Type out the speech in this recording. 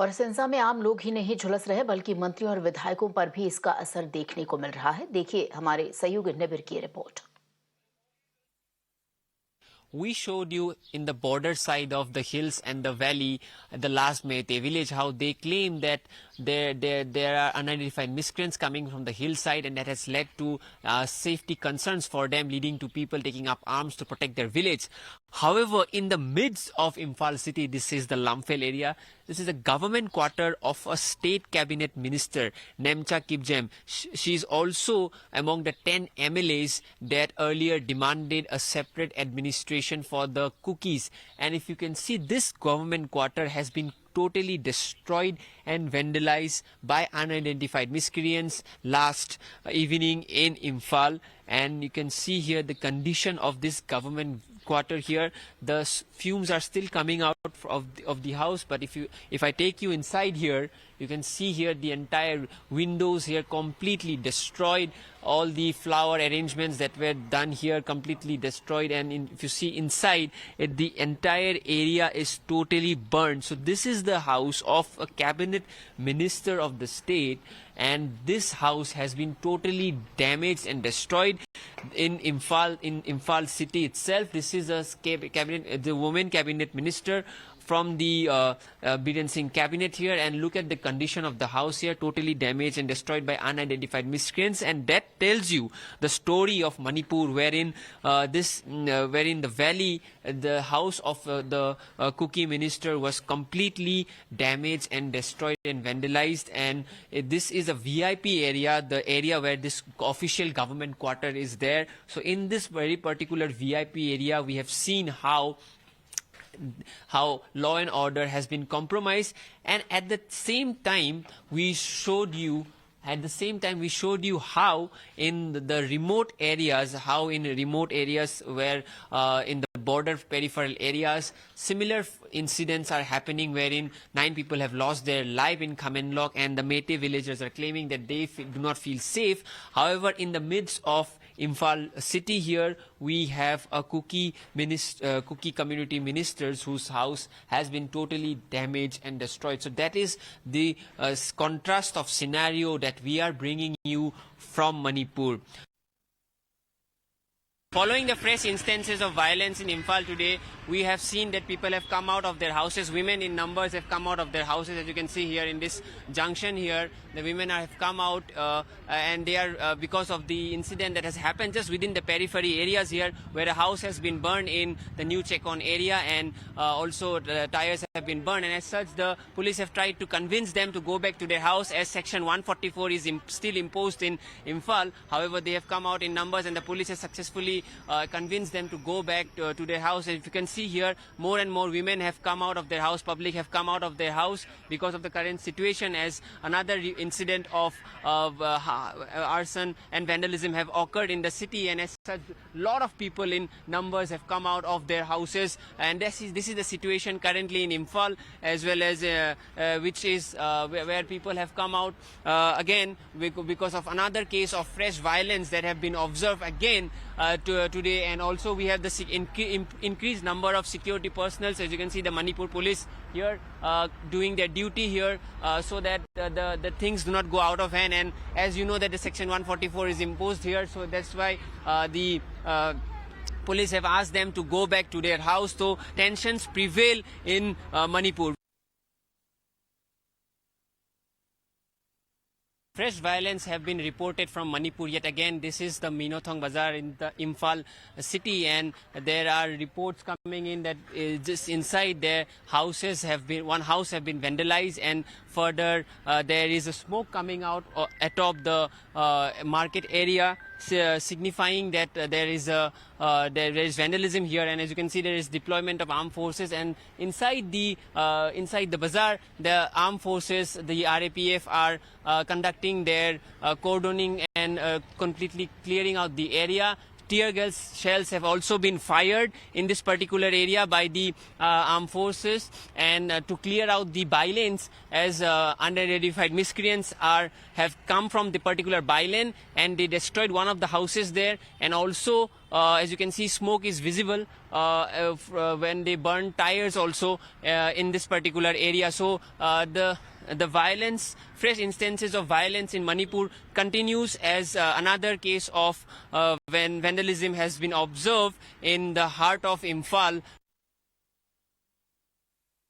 और इस हिंसा में आम लोग ही नहीं झुलस रहे बल्कि मंत्रियों और विधायकों पर भी इसका असर देखने को मिल रहा है। देखिए हमारे सहयोगी निबिर की report. We showed you in the border side of the hills and the valley, the last Mete village, how they claim that there are unidentified miscreants coming from the hillside, and that has led to safety concerns for them, leading to people taking up arms to protect their village. However, in the midst of Imphal city, this is the Lamphel area, this is a government quarter of a state cabinet minister, Nemcha Kipgen. She is also among the 10 MLAs that earlier demanded a separate administration for the cookies. And if you can see, this government quarter has been totally destroyed and vandalized by unidentified miscreants last evening in Imphal. And you can see here the condition of this government quarter here. The fumes are still coming out of the house, but if I take you inside here, you can see here the entire windows here completely destroyed. All the flower arrangements that were done here completely destroyed, and if you see inside, the entire area is totally burned. So this is the house of a cabinet minister of the state, and this house has been totally damaged and destroyed in Imphal city itself. This is a cabinet, the woman cabinet minister from the Biren Singh cabinet here, and look at the condition of the house here, totally damaged and destroyed by unidentified miscreants. And that tells you the story of Manipur, wherein wherein the valley, the house of the cookie minister was completely damaged and destroyed and vandalized. And this is a VIP area, the area where this official government quarter is there. So in this very particular VIP area, we have seen how law and order has been compromised. And at the same time we showed you how in the remote areas, where in the border peripheral areas, similar incidents are happening, wherein 9 people have lost their life in Khamenlok, and the Mete villagers are claiming that they do not feel safe. However, in the midst of Imphal city here, we have a cookie community ministers whose house has been totally damaged and destroyed. So that is the contrast of scenario that we are bringing you from Manipur. Following the fresh instances of violence in Imphal today, we have seen that people have come out of their houses. Women in numbers have come out of their houses. As you can see here in this junction here, the women have come out and they are because of the incident that has happened just within the periphery areas here, where a house has been burned in the new Chekon area, and also the tires have been burned. And as such, the police have tried to convince them to go back to their house, as section 144 is still imposed in Imphal. However, they have come out in numbers, and the police has successfully convinced them to go back to their house. And if you can see here, more and more women have come out of their house, public have come out of their house because of the current situation, as another incident of arson and vandalism have occurred in the city, and as such, lot of people in numbers have come out of their houses. And this is the situation currently in Imphal, as well as which is where people have come out again because of another case of fresh violence that have been observed again today. And also we have the increased number of security personnel. As you can see, the Manipur police here doing their duty here so that the things do not go out of hand. And as you know that the section 144 is imposed here, so that's why the police have asked them to go back to their house. So tensions prevail in Manipur. Fresh violence have been reported from Manipur yet again. This is the Minothong Bazaar in the Imphal city, and there are reports coming in that just inside their houses one house have been vandalized, and further there is a smoke coming out atop the market area, signifying that there is vandalism here. And as you can see, there is deployment of armed forces, and inside the bazaar, the armed forces, the RAPF, are conducting their cordoning and completely clearing out the area. Tear gas shells have also been fired in this particular area by the armed forces, and to clear out the bylanes, as unidentified miscreants have come from the particular bylane, and they destroyed one of the houses there, and also As you can see, smoke is visible when they burn tires also in this particular area. So the violence, fresh instances of violence in Manipur continues as another case of when vandalism has been observed in the heart of Imphal,